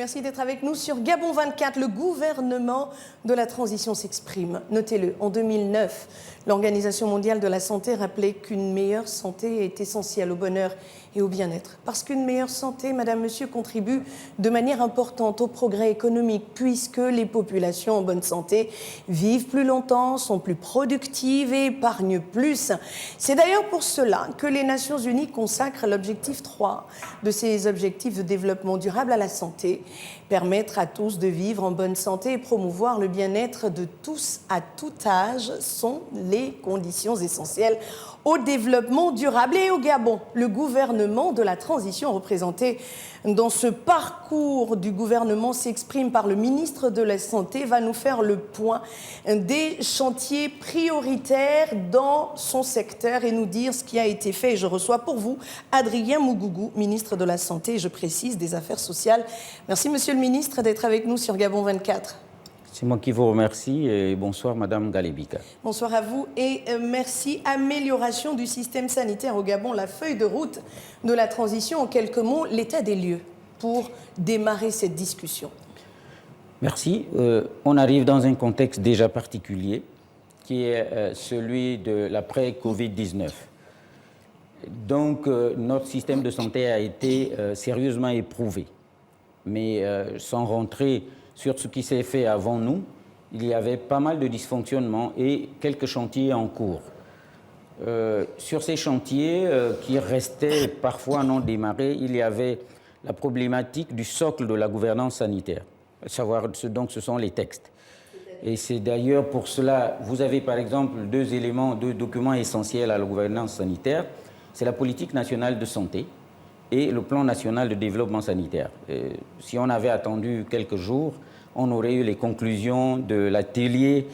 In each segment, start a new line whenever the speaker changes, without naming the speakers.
Merci d'être avec nous sur Gabon 24. Le gouvernement de la transition s'exprime. Notez-le, en 2009, l'Organisation mondiale de la santé rappelait qu'une meilleure santé est essentielle au bonheur et au bien-être. Parce qu'une meilleure santé, madame, monsieur, contribue de manière importante au progrès économique, puisque les populations en bonne santé vivent plus longtemps, sont plus productives et épargnent plus. C'est d'ailleurs pour cela que les Nations Unies consacrent l'objectif 3 de ces objectifs de développement durable à la santé, permettre à tous de vivre en bonne santé et promouvoir le bien-être de tous à tout âge sont les conditions essentielles au développement durable. Et au Gabon, le gouvernement de la transition représenté dans ce parcours du gouvernement s'exprime par le ministre de la Santé, va nous faire le point des chantiers prioritaires dans son secteur et nous dire ce qui a été fait. Et je reçois pour vous Adrien Mougougou, ministre de la Santé, et je précise des Affaires sociales. Merci monsieur le ministre d'être avec nous sur Gabon 24.
C'est moi qui vous remercie et bonsoir Madame Galébika.
Bonsoir à vous et merci. Amélioration du système sanitaire au Gabon, la feuille de route de la transition. En quelques mots, l'état des lieux pour démarrer cette discussion.
Merci. On arrive dans un contexte déjà particulier qui est celui de l'après-Covid-19. Donc notre système de santé a été sérieusement éprouvé. Mais sans rentrer sur ce qui s'est fait avant nous, il y avait pas mal de dysfonctionnements et quelques chantiers en cours. Sur ces chantiers qui restaient parfois non démarrés, il y avait la problématique du socle de la gouvernance sanitaire, à savoir donc ce sont les textes. Et c'est d'ailleurs pour cela, vous avez par exemple deux documents essentiels à la gouvernance sanitaire, c'est la politique nationale de santé et le plan national de développement sanitaire. Si on avait attendu quelques jours, on aurait eu les conclusions de l'atelier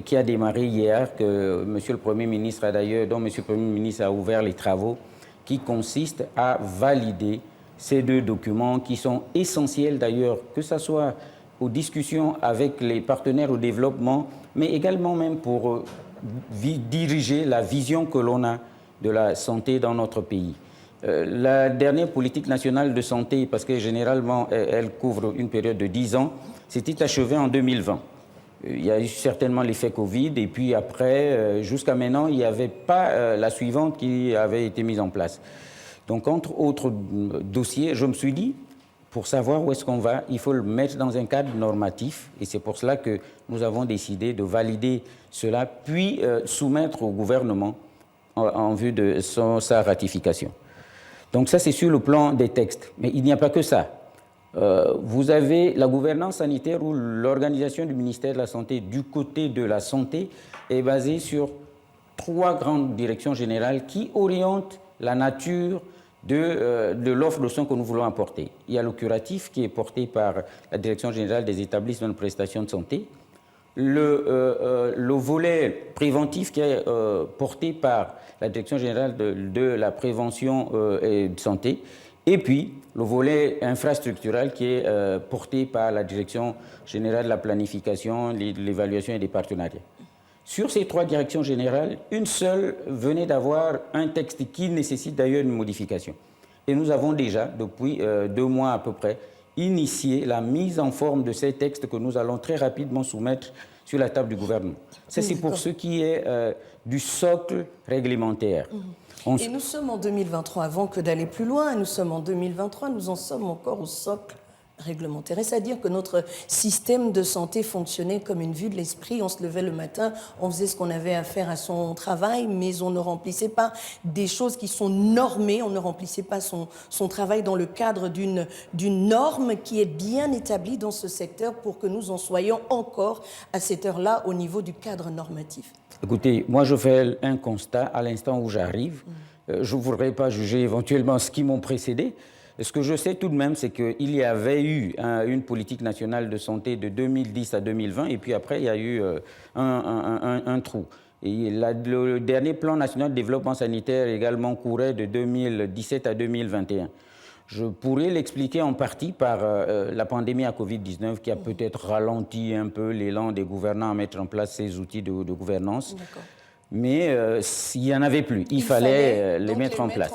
qui a démarré hier, que Monsieur le Premier ministre a d'ailleurs, dont Monsieur le Premier ministre a ouvert les travaux, qui consiste à valider ces deux documents qui sont essentiels d'ailleurs, que ce soit aux discussions avec les partenaires au développement, mais également même pour diriger la vision que l'on a de la santé dans notre pays. La dernière politique nationale de santé, parce que généralement elle couvre une période de 10 ans, s'était achevée en 2020. Il y a eu certainement l'effet Covid et puis après, jusqu'à maintenant, il n'y avait pas la suivante qui avait été mise en place. Donc entre autres dossiers, je me suis dit, pour savoir où est-ce qu'on va, il faut le mettre dans un cadre normatif et c'est pour cela que nous avons décidé de valider cela puis soumettre au gouvernement en vue de sa ratification. Donc ça, c'est sur le plan des textes. Mais il n'y a pas que ça. Vous avez la gouvernance sanitaire où l'organisation du ministère de la Santé, du côté de la santé, est basée sur 3 grandes directions générales qui orientent la nature de l'offre de soins que nous voulons apporter. Il y a le curatif qui est porté par la direction générale des établissements de prestations de santé, le volet préventif qui est porté par la direction générale de la prévention et de santé, et puis le volet infrastructurel qui est porté par la direction générale de la planification, l'évaluation et des partenariats. Sur ces 3 directions générales, une seule venait d'avoir un texte qui nécessite d'ailleurs une modification. Et nous avons déjà, depuis 2 mois à peu près, initié la mise en forme de ces textes que nous allons très rapidement soumettre sur la table du gouvernement. Ça, c'est pour ce qui est du socle réglementaire.
Et nous sommes en 2023, avant que d'aller plus loin, nous sommes en 2023, nous en sommes encore au socle réglementaire. Est-ce à dire que notre système de santé fonctionnait comme une vue de l'esprit? On se levait le matin, on faisait ce qu'on avait à faire à son travail, mais on ne remplissait pas des choses qui sont normées, on ne remplissait pas son travail dans le cadre d'une norme qui est bien établie dans ce secteur pour que nous en soyons encore à cette heure-là au niveau du cadre normatif.
Écoutez, moi je fais un constat à l'instant où j'arrive. Je ne voudrais pas juger éventuellement ce qui m'ont précédé. Ce que je sais tout de même, c'est qu'il y avait eu une politique nationale de santé de 2010 à 2020, et puis après, il y a eu un trou. Et le dernier plan national de développement sanitaire également courait de 2017 à 2021. Je pourrais l'expliquer en partie par la pandémie à Covid-19 qui a peut-être ralenti un peu l'élan des gouvernants à mettre en place ces outils de gouvernance. Mais il n'y en avait plus. Il fallait les mettre en place.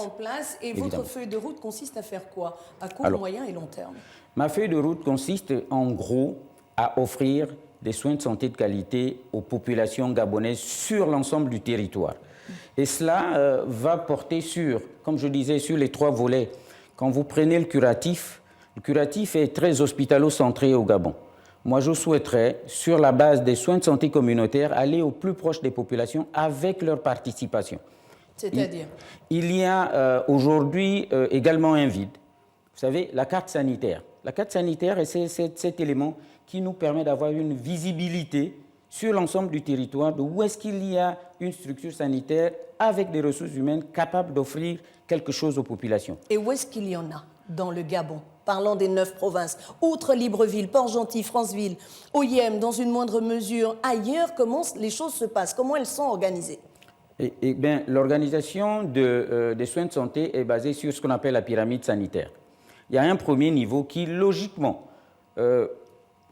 Et évidemment. Votre feuille de route consiste à faire quoi? À court, moyen et long terme?
Ma feuille de route consiste en gros à offrir des soins de santé de qualité aux populations gabonaises sur l'ensemble du territoire. Et cela va porter sur, comme je disais, sur les 3 volets. Quand vous prenez le curatif est très hospitalo-centré au Gabon. Moi, je souhaiterais, sur la base des soins de santé communautaires, aller au plus proche des populations avec leur participation.
C'est-à-dire?
Il y a aujourd'hui également un vide. Vous savez, la carte sanitaire. La carte sanitaire, c'est cet élément qui nous permet d'avoir une visibilité sur l'ensemble du territoire de où est-ce qu'il y a une structure sanitaire avec des ressources humaines capables d'offrir quelque chose aux populations.
Et où est-ce qu'il y en a dans le Gabon? Parlant des 9 provinces, outre Libreville, Port-Gentil, Franceville, Oyem, dans une moindre mesure, ailleurs, comment les choses se passent? Comment elles sont organisées?
L'organisation des soins de santé est basée sur ce qu'on appelle la pyramide sanitaire. Il y a un premier niveau qui, logiquement,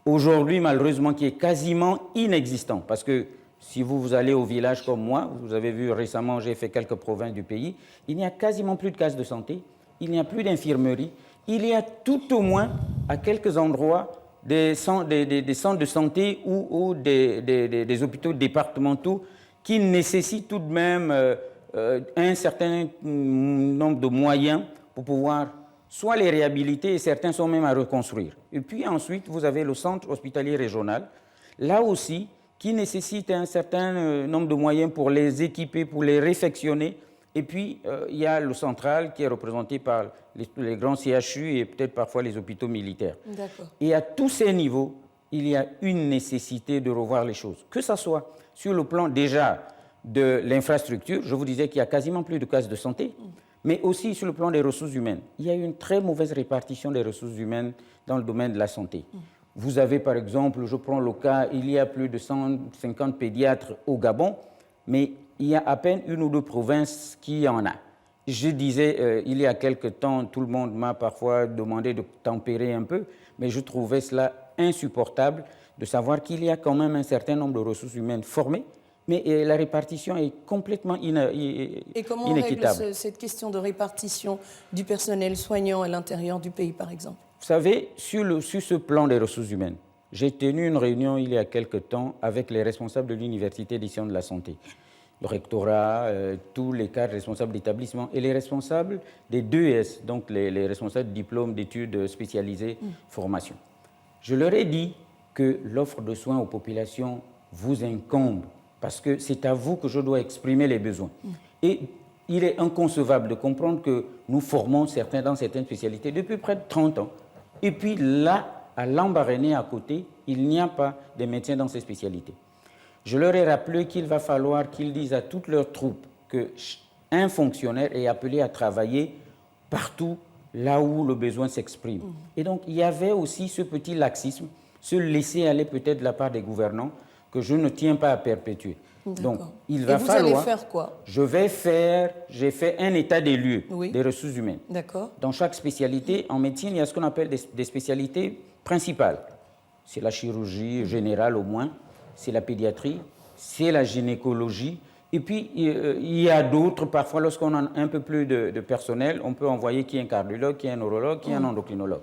aujourd'hui, malheureusement, qui est quasiment inexistant. Parce que si vous allez au village comme moi, vous avez vu récemment, j'ai fait quelques provinces du pays, il n'y a quasiment plus de cases de santé, il n'y a plus d'infirmerie, il y a tout au moins, à quelques endroits, des centres de santé ou des hôpitaux départementaux qui nécessitent tout de même un certain nombre de moyens pour pouvoir soit les réhabiliter, et certains sont même à reconstruire. Et puis ensuite, vous avez le centre hospitalier régional, là aussi, qui nécessite un certain nombre de moyens pour les équiper, pour les réfectionner. Et puis, il y a le central qui est représenté par les grands CHU et peut-être parfois les hôpitaux militaires. Et à tous ces niveaux, il y a une nécessité de revoir les choses. Que ce soit sur le plan déjà de l'infrastructure, je vous disais qu'il y a quasiment plus de cases de santé, mais aussi sur le plan des ressources humaines. Il y a une très mauvaise répartition des ressources humaines dans le domaine de la santé. Vous avez par exemple, je prends le cas, il y a plus de 150 pédiatres au Gabon, mais il y a à peine 1 ou 2 provinces qui en a. Je disais, il y a quelque temps, tout le monde m'a parfois demandé de tempérer un peu, mais je trouvais cela insupportable de savoir qu'il y a quand même un certain nombre de ressources humaines formées, mais la répartition est complètement inéquitable.
Et comment on règle cette question de répartition du personnel soignant à l'intérieur du pays, par exemple?
Vous savez, sur ce plan des ressources humaines, j'ai tenu une réunion il y a quelque temps avec les responsables de l'Université des sciences de la santé, le rectorat, tous les cadres responsables d'établissement et les responsables des 2S, donc les responsables de diplômes d'études spécialisées, formation. Je leur ai dit que l'offre de soins aux populations vous incombe, parce que c'est à vous que je dois exprimer les besoins. Et il est inconcevable de comprendre que nous formons certains dans certaines spécialités depuis près de 30 ans. Et puis là, à Lambaréné, à côté, il n'y a pas de médecins dans ces spécialités. Je leur ai rappelé qu'il va falloir qu'ils disent à toutes leurs troupes qu'un fonctionnaire est appelé à travailler partout là où le besoin s'exprime. Et donc, il y avait aussi ce petit laxisme, ce laisser-aller peut-être de la part des gouvernants que je ne tiens pas à perpétuer. Donc, il va falloir...
Et vous allez faire quoi?
J'ai fait un état des lieux des ressources humaines. Dans chaque spécialité, en médecine, il y a ce qu'on appelle des spécialités principales. C'est la chirurgie générale au moins, c'est la pédiatrie, c'est la gynécologie. Et puis, il y a d'autres, parfois, lorsqu'on a un peu plus de personnel, on peut envoyer qui est un cardiologue, qui est un neurologue, qui est un endocrinologue.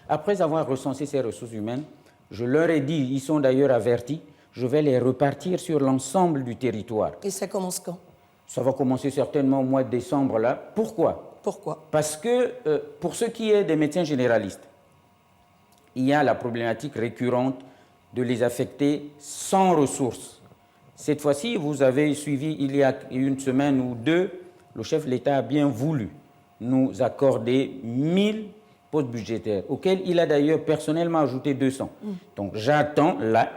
Après avoir recensé ces ressources humaines, je leur ai dit, ils sont d'ailleurs avertis, je vais les repartir sur l'ensemble du territoire.
Et ça commence quand?
Ça va commencer certainement au mois de décembre, là. Pourquoi? Parce que, pour ce qui est des médecins généralistes, il y a la problématique récurrente de les affecter sans ressources. Cette fois-ci, vous avez suivi, il y a 1 semaine ou 2, le chef de l'État a bien voulu nous accorder 1000 postes budgétaires, auxquels il a d'ailleurs personnellement ajouté 200. Donc j'attends là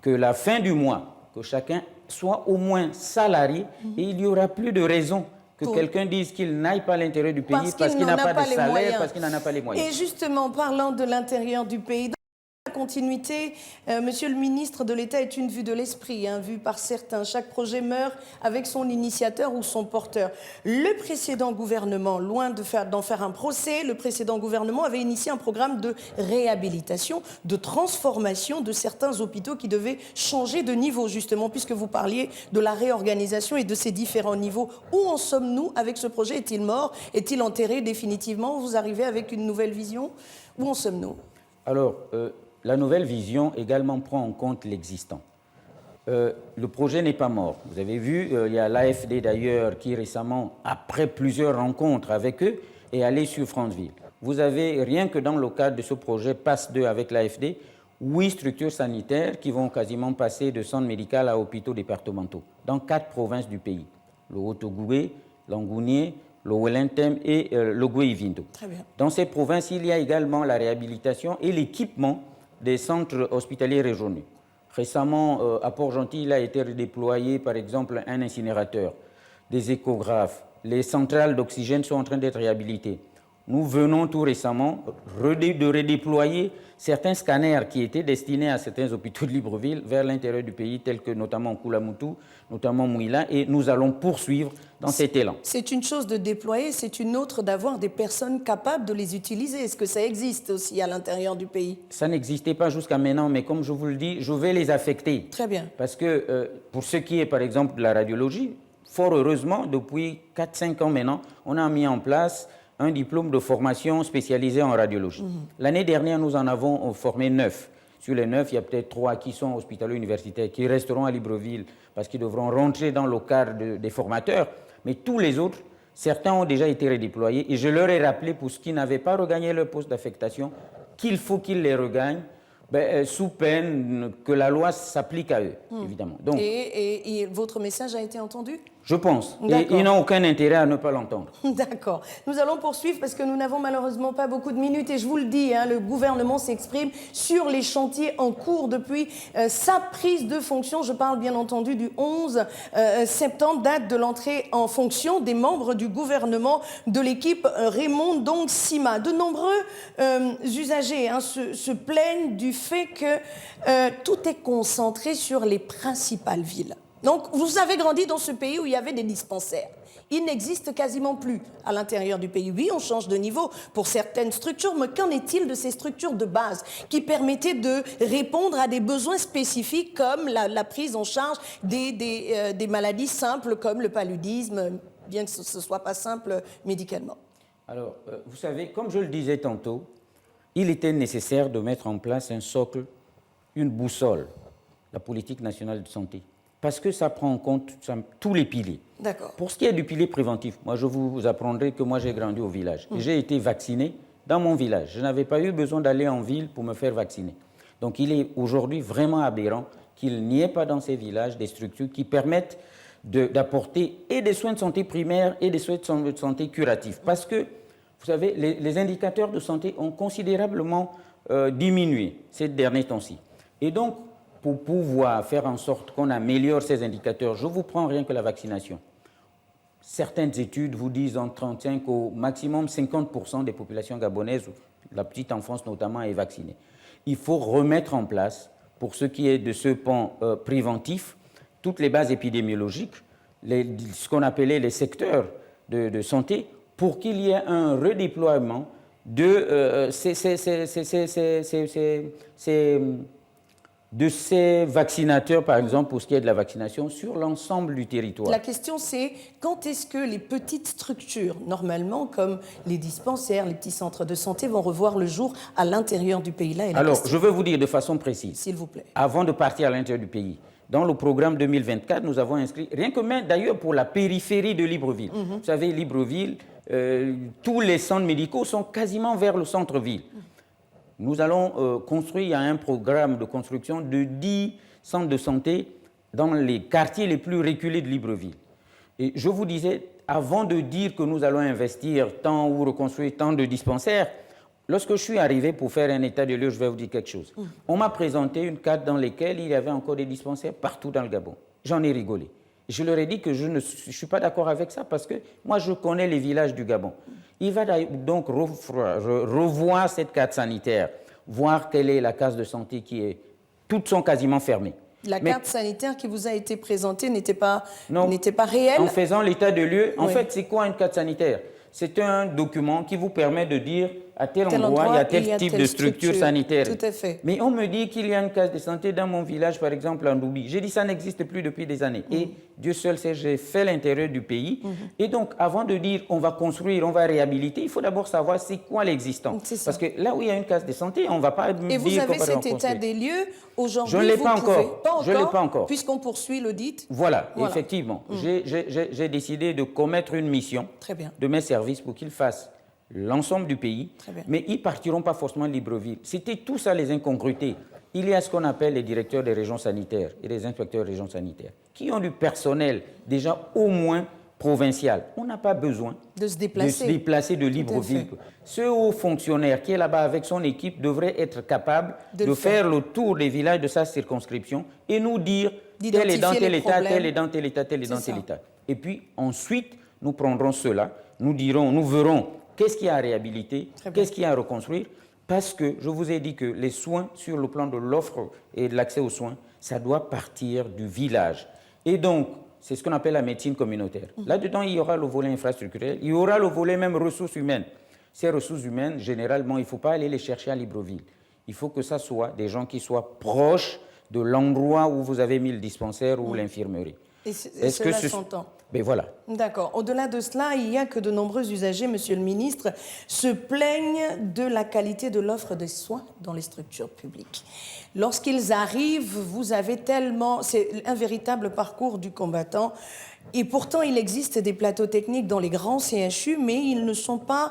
que la fin du mois, que chacun soit au moins salarié, et il n'y aura plus de raison que quelqu'un dise qu'il n'aille pas à l'intérieur du pays parce qu'il n'a pas de salaire, parce qu'il n'en a pas les moyens.
Et justement, parlant de l'intérieur du pays, dans la continuité, Monsieur le ministre de l'État est une vue de l'esprit, vue par certains. Chaque projet meurt avec son initiateur ou son porteur. Le précédent gouvernement, loin d'en faire un procès, le précédent gouvernement avait initié un programme de réhabilitation, de transformation de certains hôpitaux qui devaient changer de niveau, justement, puisque vous parliez de la réorganisation et de ces différents niveaux. Où en sommes-nous avec ce projet? Est-il mort? Est-il enterré définitivement? Vous arrivez avec une nouvelle vision? Où en sommes-nous?
Alors, la nouvelle vision également prend en compte l'existant. Le projet n'est pas mort. Vous avez vu, il y a l'AFD d'ailleurs qui récemment, après plusieurs rencontres avec eux, est allé sur Franceville. Vous avez, rien que dans le cadre de ce projet PASS 2 avec l'AFD, 8 structures sanitaires qui vont quasiment passer de centres médicaux à hôpitaux départementaux dans 4 provinces du pays. Le Haut-Ogooué, l'Angounié, le Wellington et le Goué-Ivindo.
Très bien.
Dans ces provinces, il y a également la réhabilitation et l'équipement des centres hospitaliers régionaux. Récemment, à Port-Gentil, il a été redéployé, par exemple, un incinérateur, des échographes. Les centrales d'oxygène sont en train d'être réhabilitées. Nous venons tout récemment de redéployer certains scanners qui étaient destinés à certains hôpitaux de Libreville vers l'intérieur du pays, tels que notamment Koulamoutou, notamment Mouila, et nous allons poursuivre dans cet élan.
C'est une chose de déployer, c'est une autre d'avoir des personnes capables de les utiliser. Est-ce que ça existe aussi à l'intérieur du pays?
Ça n'existait pas jusqu'à maintenant, mais comme je vous le dis, je vais les affecter.
Très bien.
Parce que pour ce qui est, par exemple, de la radiologie, fort heureusement, depuis 4-5 ans maintenant, on a mis en place un diplôme de formation spécialisé en radiologie. L'année dernière, nous en avons formé 9. Sur les 9, il y a peut-être 3 qui sont hospitalo-universitaires, qui resteront à Libreville parce qu'ils devront rentrer dans le cadre des formateurs. Mais tous les autres, certains ont déjà été redéployés. Et je leur ai rappelé, pour ceux qui n'avaient pas regagné leur poste d'affectation, qu'il faut qu'ils les regagnent, sous peine que la loi s'applique à eux, évidemment. Donc,
et votre message a été entendu?
je pense. Et ils n'ont aucun intérêt à ne pas l'entendre.
D'accord. Nous allons poursuivre parce que nous n'avons malheureusement pas beaucoup de minutes. Et je vous le dis, hein, le gouvernement s'exprime sur les chantiers en cours depuis sa prise de fonction. Je parle bien entendu du 11 septembre, date de l'entrée en fonction des membres du gouvernement de l'équipe Raymond Dong Sima. De nombreux usagers se plaignent du fait que tout est concentré sur les principales villes. Donc, vous avez grandi dans ce pays où il y avait des dispensaires. Ils n'existent quasiment plus à l'intérieur du pays. Oui, on change de niveau pour certaines structures, mais qu'en est-il de ces structures de base qui permettaient de répondre à des besoins spécifiques comme la prise en charge des maladies simples comme le paludisme, bien que ce ne soit pas simple médicalement?
Alors, vous savez, comme je le disais tantôt, il était nécessaire de mettre en place un socle, une boussole, la politique nationale de santé. Parce que ça prend en compte tous les piliers.
D'accord.
Pour ce qui est du pilier préventif, moi je vous apprendrai que moi j'ai grandi au village. Et j'ai été vacciné dans mon village. Je n'avais pas eu besoin d'aller en ville pour me faire vacciner. Donc il est aujourd'hui vraiment aberrant qu'il n'y ait pas dans ces villages des structures qui permettent d'apporter et des soins de santé primaires et des soins de santé curatifs. Parce que, vous savez, les indicateurs de santé ont considérablement diminué ces derniers temps-ci. Et donc, pour pouvoir faire en sorte qu'on améliore ces indicateurs, je vous prends rien que la vaccination. Certaines études vous disent en 35 au maximum 50% des populations gabonaises, la petite enfance notamment, est vaccinée. Il faut remettre en place, pour ce qui est de ce pan préventif, toutes les bases épidémiologiques, ce qu'on appelait les secteurs de santé, pour qu'il y ait un redéploiement de ces vaccinateurs, par exemple, pour ce qui est de la vaccination, sur l'ensemble du territoire.
La question, c'est quand est-ce que les petites structures, normalement, comme les dispensaires, les petits centres de santé, vont revoir le jour à l'intérieur du pays?
Alors, je veux vous dire de façon précise,
s'il vous plaît,
avant de partir à l'intérieur du pays, dans le programme 2024, nous avons inscrit, rien que même d'ailleurs pour la périphérie de Libreville. Vous savez, Libreville, tous les centres médicaux sont quasiment vers le centre-ville. Nous allons construire un programme de construction de 10 centres de santé dans les quartiers les plus reculés de Libreville. Et je vous disais, avant de dire que nous allons investir tant ou reconstruire tant de dispensaires, lorsque je suis arrivé pour faire un état de lieu, je vais vous dire quelque chose. On m'a présenté une carte dans laquelle il y avait encore des dispensaires partout dans le Gabon. J'en ai rigolé. Je leur ai dit que je ne suis pas d'accord avec ça parce que moi, je connais les villages du Gabon. Il va donc revoir cette carte sanitaire, voir quelle est la case de santé qui est... Toutes sont quasiment fermées.
La carte sanitaire qui vous a été présentée n'était pas réelle?
En faisant l'état de lieu, en fait, c'est quoi une carte sanitaire? C'est un document qui vous permet de dire à tel endroit, il y a tel type de structure sanitaire.
Tout à fait.
Mais on me dit qu'il y a une case de santé dans mon village, par exemple en Doubi. J'ai dit ça n'existe plus depuis des années. Et Dieu seul sait, j'ai fait l'intérieur du pays. Et donc, avant de dire on va construire, on va réhabiliter, il faut d'abord savoir c'est quoi l'existant. Parce que là où il y a une case de santé, on ne va pas dire...
Et vous avez cet état des lieux aujourd'hui?
Je ne l'ai pas encore. Je ne l'ai pas encore.
Puisqu'on poursuit l'audit?
Voilà, effectivement. J'ai décidé de commettre une mission de mes services pour qu'ils fassent l'ensemble du pays, mais ils ne partiront pas forcément de Libreville. C'était tout ça les incongruités. Il y a ce qu'on appelle les directeurs des régions sanitaires et les inspecteurs des régions sanitaires, qui ont du personnel déjà au moins provincial. On n'a pas besoin
de se déplacer
de Libreville. Ce haut fonctionnaire qui est là-bas avec son équipe devrait être capable de faire le tour des villages de sa circonscription et nous dire tel est dans tel état, tel est dans tel état, tel est dans tel état. Et puis ensuite, nous prendrons cela, nous verrons qu'est-ce qu'il y a à réhabiliter, qu'est-ce qu'il y a à reconstruire, parce que je vous ai dit que les soins, sur le plan de l'offre et de l'accès aux soins, ça doit partir du village. Et donc, c'est ce qu'on appelle la médecine communautaire. Là-dedans, il y aura le volet infrastructurel, il y aura le volet même ressources humaines. Ces ressources humaines, généralement, il ne faut pas aller les chercher à Libreville. Il faut que ça soit des gens qui soient proches de l'endroit où vous avez mis le dispensaire ou l'infirmerie.
Et cela s'entend.
Ben voilà.
D'accord. Au-delà de cela, il y a que de nombreux usagers, Monsieur le Ministre, se plaignent de la qualité de l'offre de soins dans les structures publiques. Lorsqu'ils arrivent, vous avez tellement... C'est un véritable parcours du combattant. Et pourtant, il existe des plateaux techniques dans les grands CHU, mais ils ne sont pas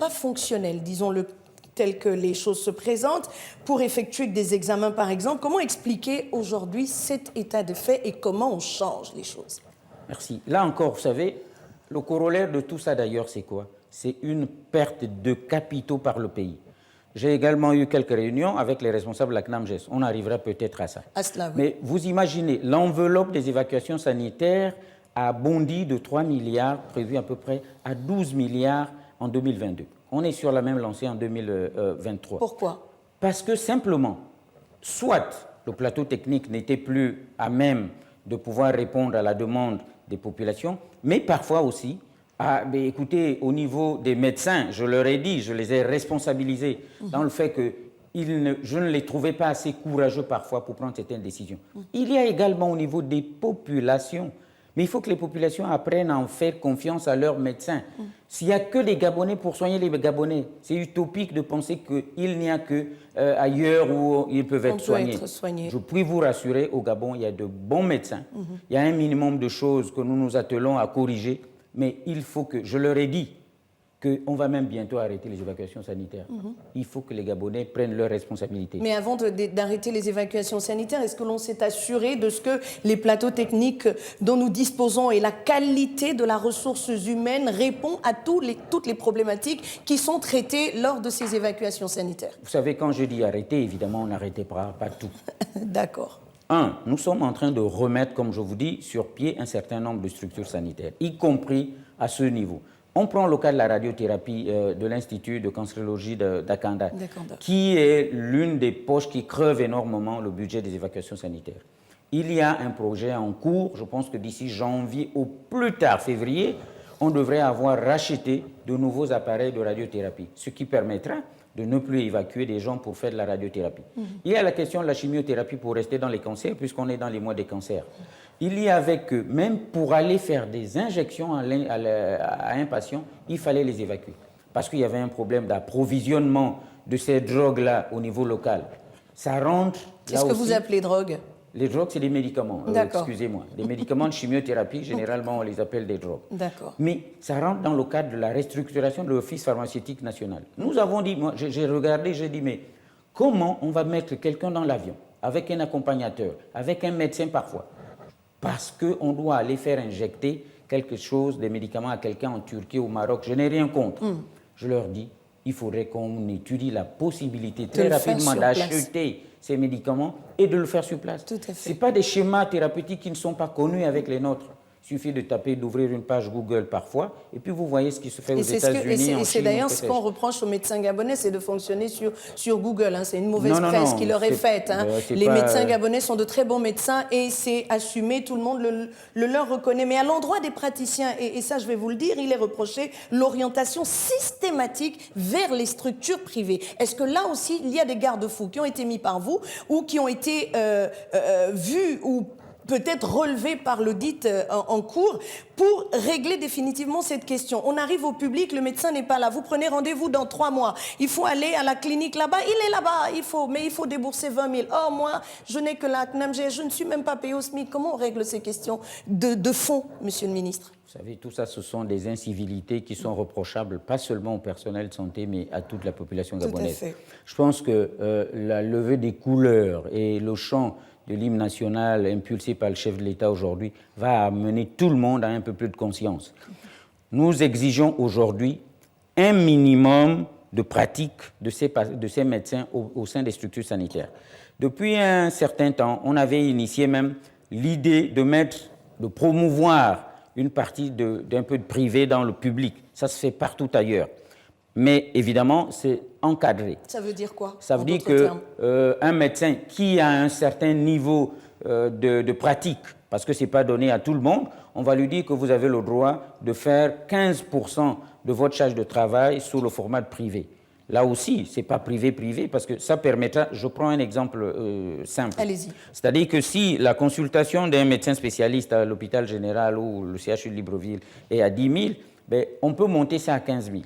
fonctionnels, disons-le, telles que les choses se présentent, pour effectuer des examens, par exemple. Comment expliquer aujourd'hui cet état de fait et comment on change les choses?
Merci. Là encore, vous savez, le corollaire de tout ça d'ailleurs, c'est quoi? C'est une perte de capitaux par le pays. J'ai également eu quelques réunions avec les responsables de la CNAMGES. On arrivera peut-être à ça.
À cela, oui.
Mais vous imaginez, l'enveloppe des évacuations sanitaires a bondi de 3 milliards, prévu à peu près, à 12 milliards en 2022. On est sur la même lancée en 2023.
Pourquoi?
Parce que simplement, soit le plateau technique n'était plus à même de pouvoir répondre à la demande des populations, mais parfois aussi, écoutez, au niveau des médecins, je leur ai dit, je les ai responsabilisés dans le fait que je ne les trouvais pas assez courageux parfois pour prendre certaines décisions. Il y a également au niveau des populations, mais il faut que les populations apprennent à en faire confiance à leurs médecins. S'il n'y a que des Gabonais pour soigner les Gabonais, c'est utopique de penser qu'il n'y a que ailleurs où ils peuvent être soignés. Je puis vous rassurer, au Gabon, il y a de bons médecins. Il y a un minimum de choses que nous nous attelons à corriger, mais il faut que, je leur ai dit, qu'on va même bientôt arrêter les évacuations sanitaires. Il faut que les Gabonais prennent leurs responsabilités.
Mais avant d'arrêter les évacuations sanitaires, est-ce que l'on s'est assuré de ce que les plateaux techniques dont nous disposons et la qualité de la ressource humaine répond à toutes les problématiques qui sont traitées lors de ces évacuations sanitaires?
Vous savez, quand je dis arrêter, évidemment, on n'arrêtait pas tout.
D'accord.
Nous sommes en train de remettre, comme je vous dis, sur pied un certain nombre de structures sanitaires, y compris à ce niveau. On prend le cas de la radiothérapie de l'Institut de cancérologie d'Akanda, qui est l'une des poches qui creuve énormément le budget des évacuations sanitaires. Il y a un projet en cours, je pense que d'ici janvier au plus tard février, on devrait avoir racheté de nouveaux appareils de radiothérapie, ce qui permettra de ne plus évacuer des gens pour faire de la radiothérapie. Il y a la question de la chimiothérapie pour rester dans les cancers, puisqu'on est dans les mois des cancers. Il y avait que, même pour aller faire des injections à un patient, il fallait les évacuer. Parce qu'il y avait un problème d'approvisionnement de ces drogues-là au niveau local. Ça rentre...
Qu'est-ce que vous appelez drogue?
Les drogues, c'est des médicaments, excusez-moi. Des médicaments de chimiothérapie, généralement, on les appelle des drogues.
D'accord.
Mais ça rentre dans le cadre de la restructuration de l'Office pharmaceutique national. Nous avons dit, moi, j'ai regardé, j'ai dit, mais comment on va mettre quelqu'un dans l'avion, avec un accompagnateur, avec un médecin parfois, parce qu'on doit aller faire injecter quelque chose, des médicaments à quelqu'un en Turquie, au Maroc. Je n'ai rien contre. Je leur dis, il faudrait qu'on étudie la possibilité très rapidement d'acheter ces médicaments et de le faire sur place.
Tout à fait.
Ce n'est pas des schémas thérapeutiques qui ne sont pas connus avec les nôtres. Il suffit de taper, d'ouvrir une page Google parfois, et puis vous voyez ce qui se fait aux États-Unis, en Chine.
Et c'est d'ailleurs ce qu'on reproche aux médecins gabonais, c'est de fonctionner sur Google. Hein. C'est une mauvaise
Non,
presse qui leur est faite. Hein. Les médecins gabonais sont de très bons médecins et c'est assumé, tout le monde le leur reconnaît. Mais à l'endroit des praticiens, et ça je vais vous le dire, il est reproché l'orientation systématique vers les structures privées. Est-ce que là aussi, il y a des garde-fous qui ont été mis par vous ou qui ont été vus ou peut-être relevé par l'audit en cours pour régler définitivement cette question. On arrive au public, le médecin n'est pas là. Vous prenez rendez-vous dans 3 mois. Il faut aller à la clinique là-bas. Il est là-bas, mais il faut débourser 20 000. Oh, moi, je n'ai que la CNAMGS, je ne suis même pas payé au SMIC. Comment on règle ces questions de fond, monsieur le ministre?
Vous savez, tout ça, ce sont des incivilités qui sont reprochables, pas seulement au personnel de santé, mais à toute la population gabonaise.
Tout à fait.
Je pense que la levée des couleurs et le chant de l'hymne national impulsé par le chef de l'État aujourd'hui va amener tout le monde à un peu plus de conscience. Nous exigeons aujourd'hui un minimum de pratique de ces médecins au sein des structures sanitaires. Depuis un certain temps, on avait initié même l'idée de promouvoir une partie d'un peu de privé dans le public. Ça se fait partout ailleurs. Mais évidemment, c'est encadré.
Ça veut dire quoi?
Ça veut dire qu'un médecin qui a un certain niveau de pratique, parce que ce n'est pas donné à tout le monde, on va lui dire que vous avez le droit de faire 15% de votre charge de travail sous le format privé. Là aussi, ce n'est pas privé-privé, parce que ça permettra, je prends un exemple simple.
Allez-y.
C'est-à-dire que si la consultation d'un médecin spécialiste à l'hôpital général ou le CHU de Libreville est à 10 000, ben, on peut monter ça à 15 000.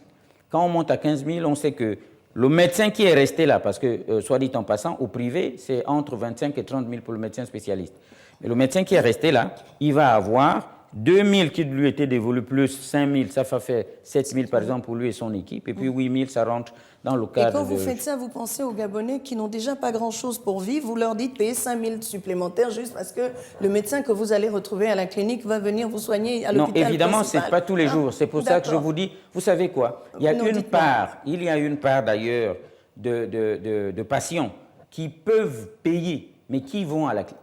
Quand on monte à 15 000, on sait que le médecin qui est resté là, parce que, soit dit en passant, au privé, c'est entre 25 et 30 000 pour le médecin spécialiste. Mais le médecin qui est resté là, il va avoir 2 000 qui lui étaient dévolus, plus 5 000, ça fait 7 000 par exemple pour lui et son équipe, et puis 8 000, ça rentre dans le cadre.
Et quand vous faites ça, vous pensez aux Gabonais qui n'ont déjà pas grand-chose pour vivre, vous leur dites payer 5 000 supplémentaires juste parce que le médecin que vous allez retrouver à la clinique va venir vous soigner à l'hôpital.
Non, évidemment,
principal.
ce n'est pas tous les jours. C'est pour ça que je vous dis, vous savez quoi, il y a une part d'ailleurs de patients qui peuvent payer, mais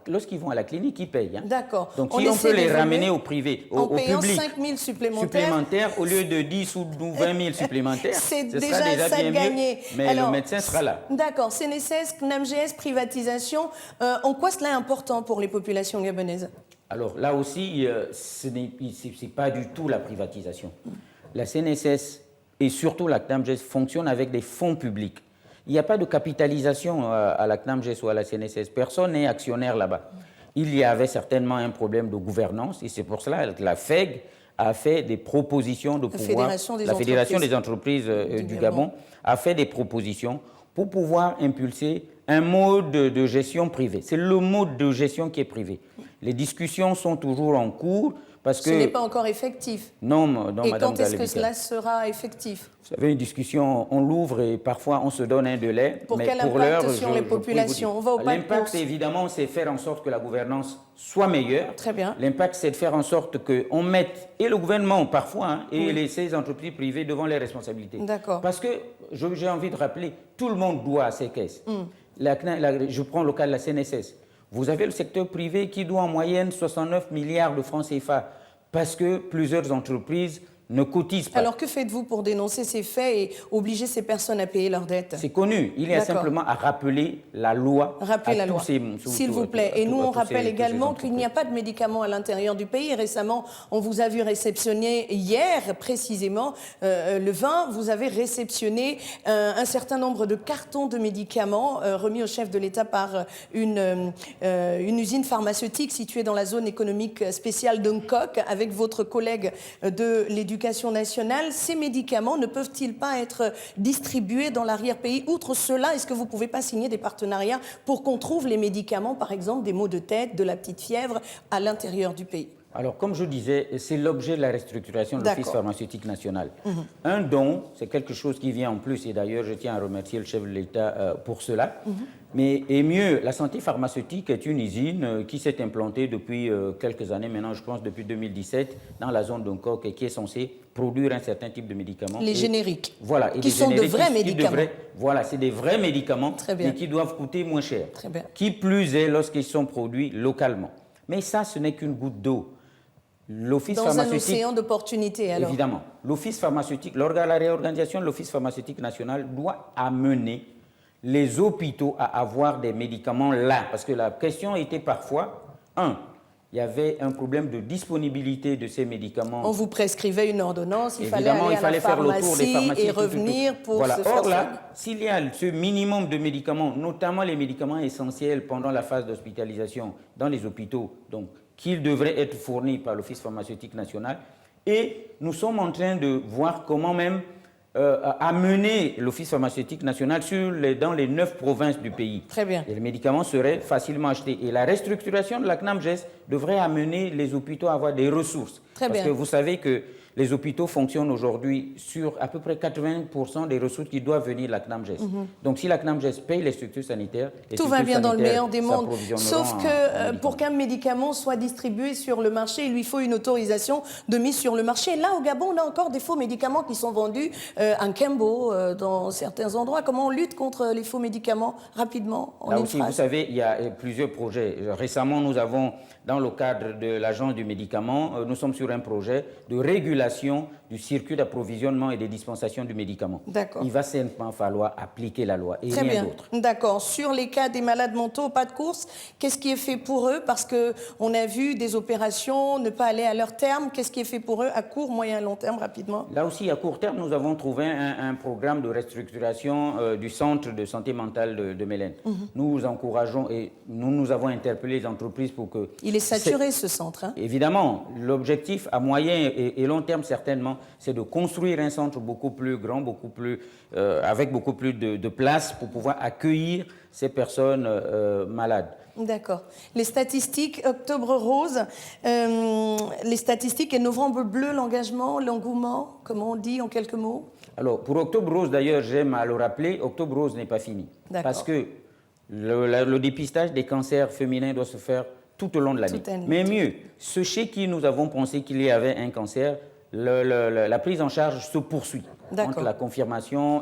lorsqu'ils vont à la clinique, ils payent. Hein.
D'accord.
Donc si on peut les ramener au privé, au public,
5 000 supplémentaires
au lieu de 10 ou 20 000 supplémentaires,
c'est
ce
déjà
sera
ça
bien
gagné.
Mieux, mais alors, le médecin sera là.
D'accord. CNSS, CNAMGS, privatisation, en quoi cela est important pour les populations gabonaises?
Alors là aussi, ce n'est pas du tout la privatisation. La CNSS et surtout la CNAMGS fonctionnent avec des fonds publics. Il n'y a pas de capitalisation à la CNAMGS ou à la CNSS. Personne n'est actionnaire là-bas. Il y avait certainement un problème de gouvernance et c'est pour cela que la FEG a fait des propositions de pouvoir... La Fédération des entreprises du Gabon a fait des propositions pour pouvoir impulser un mode de gestion privé. C'est le mode de gestion qui est privé. Les discussions sont toujours en cours. Parce que
ce n'est pas encore effectif.
Non,
et
Madame
quand est-ce que cela sera effectif?
Vous savez, une discussion, on l'ouvre et parfois on se donne un délai.
Pour quel impact sur les populations? On va au pas de course.
L'impact, évidemment, c'est faire en sorte que la gouvernance soit meilleure.
Très bien.
L'impact, c'est de faire en sorte qu'on mette, et le gouvernement parfois, hein, et ces entreprises privées devant les responsabilités.
D'accord.
Parce que, j'ai envie de rappeler, tout le monde doit à ses caisses. Je prends le cas de la CNSS. Vous avez le secteur privé qui doit en moyenne 69 milliards de francs CFA parce que plusieurs entreprises ne cotisent pas.
Alors que faites-vous pour dénoncer ces faits et obliger ces personnes à payer leurs dettes?
C'est connu. Il y a simplement à rappeler la loi.
Rappeler la loi, s'il vous plaît. Et nous, on rappelle également qu'il n'y a pas de médicaments à l'intérieur du pays. Et récemment, on vous a vu réceptionner, hier précisément, le 20, vous avez réceptionné un certain nombre de cartons de médicaments remis au chef de l'État par une usine pharmaceutique située dans la zone économique spéciale d'Ungkok avec votre collègue de l'Éducation nationale. Ces médicaments ne peuvent-ils pas être distribués dans l'arrière-pays? Outre cela, est-ce que vous ne pouvez pas signer des partenariats pour qu'on trouve les médicaments, par exemple des maux de tête, de la petite fièvre, à l'intérieur du pays?
Alors, comme je disais, c'est l'objet de la restructuration de l'Office pharmaceutique national. Un don, c'est quelque chose qui vient en plus, et d'ailleurs, je tiens à remercier le chef de l'État pour cela. Mais et mieux, la santé pharmaceutique est une usine qui s'est implantée depuis quelques années maintenant, je pense depuis 2017, dans la zone d'Ungkok et qui est censée produire un certain type de médicaments.
Les génériques.
Voilà.
Qui sont de vrais médicaments.
Voilà, c'est des vrais médicaments,
mais
qui doivent coûter moins cher.
Très bien.
Qui plus est lorsqu'ils sont produits localement. Mais ça, ce n'est qu'une goutte d'eau. L'office
Dans
pharmaceutique...
un océan d'opportunités, alors.
Évidemment. L'office pharmaceutique, la réorganisation de l'office pharmaceutique national doit amener les hôpitaux à avoir des médicaments là. Parce que la question était parfois, il y avait un problème de disponibilité de ces médicaments.
On vous prescrivait une ordonnance, il fallait
Évidemment,
aller à la
faire le tour des pharmacies
et revenir pour
voilà.
se faire
Or là,
soigner.
s'il y a ce minimum de médicaments, notamment les médicaments essentiels pendant la phase d'hospitalisation dans les hôpitaux, donc qu'ils devraient être fournis par l'Office pharmaceutique national, et nous sommes en train de voir comment même amener l'Office pharmaceutique national dans les 9 provinces du pays.
Très bien.
Et les médicaments seraient facilement achetés. Et la restructuration de la CNAMGES devrait amener les hôpitaux à avoir des ressources.
Très bien.
Parce que vous savez que les hôpitaux fonctionnent aujourd'hui sur à peu près 80% des ressources qui doivent venir de la CNAMGES. Donc si la CNAMGES paye les structures sanitaires,
tout va bien dans le meilleur des mondes. Sauf que
en
pour qu'un médicament soit distribué sur le marché, il lui faut une autorisation de mise sur le marché. Là, au Gabon, on a encore des faux médicaments qui sont vendus en Kembo, dans certains endroits. Comment on lutte contre les faux médicaments rapidement en
Là
une
aussi,
phrase?
vous savez, il y a plusieurs projets. Récemment, nous avons, dans le cadre de l'Agence du médicament, nous sommes sur un projet de régulation du circuit d'approvisionnement et de dispensation du médicament.
D'accord.
Il va simplement falloir appliquer la loi et
Très
rien
bien.
d'autre.
D'accord. Sur les cas des malades mentaux, pas de course, qu'est-ce qui est fait pour eux? Parce qu'on a vu des opérations ne pas aller à leur terme. Qu'est-ce qui est fait pour eux à court, moyen, long terme, rapidement?
Là aussi, à court terme, nous avons trouvé un programme de restructuration du centre de santé mentale de Mélène. Nous encourageons et nous avons interpellé les entreprises pour que...
Il est saturé, ce centre. Hein?
Évidemment, l'objectif à moyen et long terme, certainement, c'est de construire un centre beaucoup plus grand, avec beaucoup plus de place pour pouvoir accueillir ces personnes malades.
D'accord. Les statistiques, Octobre Rose, les statistiques et Novembre Bleu, l'engagement, l'engouement, comment on dit en quelques mots?
Alors, pour Octobre Rose, d'ailleurs, j'aime à le rappeler, Octobre Rose n'est pas fini. Parce que le dépistage des cancers féminins doit se faire tout au long de l'année. Mais mieux, ceux chez qui nous avons pensé qu'il y avait un cancer, la prise en charge se poursuit entre la confirmation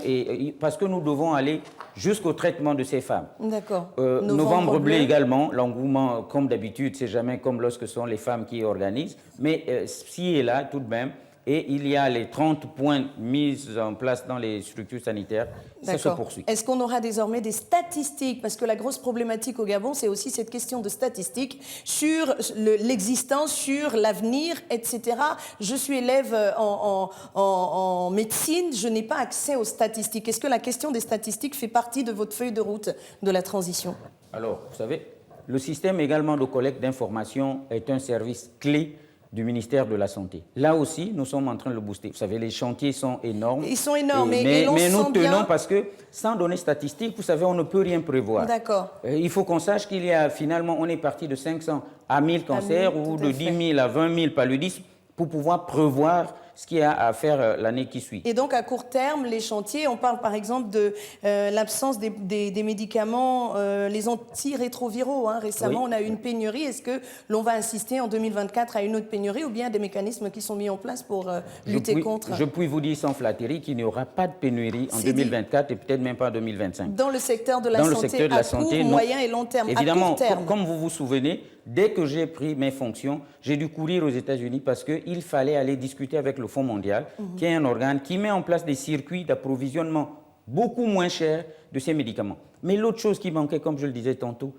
parce que nous devons aller jusqu'au traitement de ces femmes.
D'accord.
Novembre bleu également, l'engouement, comme d'habitude, c'est jamais comme lorsque ce sont les femmes qui organisent, mais ci et là, tout de même. Et il y a les 30 points mis en place dans les structures sanitaires. Ça se poursuit.
Est-ce qu'on aura désormais des statistiques? Parce que la grosse problématique au Gabon, c'est aussi cette question de statistiques sur l'existence, sur l'avenir, etc. Je suis élève en médecine, je n'ai pas accès aux statistiques. Est-ce que la question des statistiques fait partie de votre feuille de route de la transition?
Alors, vous savez, le système également de collecte d'informations est un service clé du ministère de la Santé. Là aussi, nous sommes en train de le booster. Vous savez, les chantiers sont énormes.
Ils sont énormes,
mais nous tenons parce que, sans données statistiques, vous savez, on ne peut rien prévoir.
D'accord.
Il faut qu'on sache qu'il y a, finalement, on est parti de 500 à 1000 cancers ou de 10 000 à 20 000 paludismes pour pouvoir prévoir ce qu'il y a à faire l'année qui suit.
Et donc, à court terme, les chantiers, on parle par exemple de l'absence des médicaments, les antirétroviraux. Hein. Récemment, on a eu une pénurie. Est-ce que l'on va assister en 2024 à une autre pénurie ou bien des mécanismes qui sont mis en place pour lutter contre?
Je puis vous dire sans flatterie qu'il n'y aura pas de pénurie en 2024 et peut-être même pas en 2025.
Dans le secteur de la santé, à court, moyen et long terme.
Évidemment,
à court terme.
Comme vous vous souvenez, dès que j'ai pris mes fonctions, j'ai dû courir aux États-Unis parce qu'il fallait aller discuter avec le Fonds mondial, qui est un organe qui met en place des circuits d'approvisionnement beaucoup moins chers de ces médicaments. Mais l'autre chose qui manquait, comme je le disais tantôt,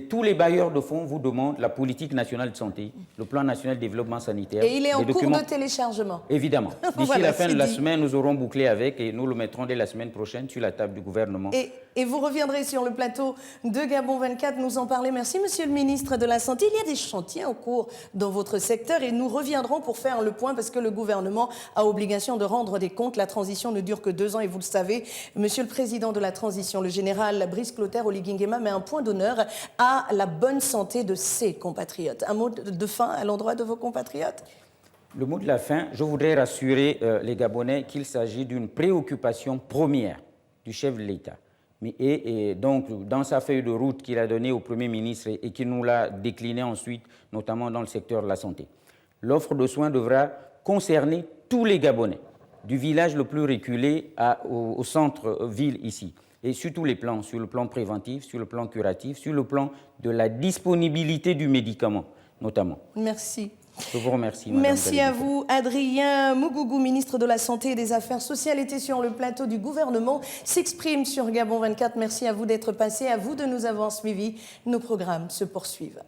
tous les bailleurs de fonds vous demandent la politique nationale de santé, le plan national de développement sanitaire.
Et il est en cours de téléchargement.
Évidemment. D'ici la fin de la semaine, nous aurons bouclé avec et nous le mettrons dès la semaine prochaine sur la table du gouvernement.
Et vous reviendrez sur le plateau de Gabon 24 nous en parler. Merci, Monsieur le ministre de la Santé. Il y a des chantiers en cours dans votre secteur et nous reviendrons pour faire le point parce que le gouvernement a obligation de rendre des comptes. La transition ne dure que 2 ans et vous le savez. Monsieur le président de la transition, le général Brice Clotaire Oligui-Nguema met un point d'honneur à la bonne santé de ses compatriotes. Un mot de fin à l'endroit de vos compatriotes?
Le mot de la fin, je voudrais rassurer les Gabonais qu'il s'agit d'une préoccupation première du chef de l'État. Et donc, dans sa feuille de route qu'il a donnée au Premier ministre et qui nous l'a déclinée ensuite, notamment dans le secteur de la santé, l'offre de soins devra concerner tous les Gabonais, du village le plus reculé au centre-ville ici, et sur tous les plans, sur le plan préventif, sur le plan curatif, sur le plan de la disponibilité du médicament, notamment.
Merci.
Je vous remercie, Madame
Merci à
Galibé.
vous. Adrien Mougougou, ministre de la Santé et des Affaires sociales, était sur le plateau du gouvernement, s'exprime sur Gabon 24. Merci à vous d'être passé, à vous de nous avoir suivis. Nos programmes se poursuivent.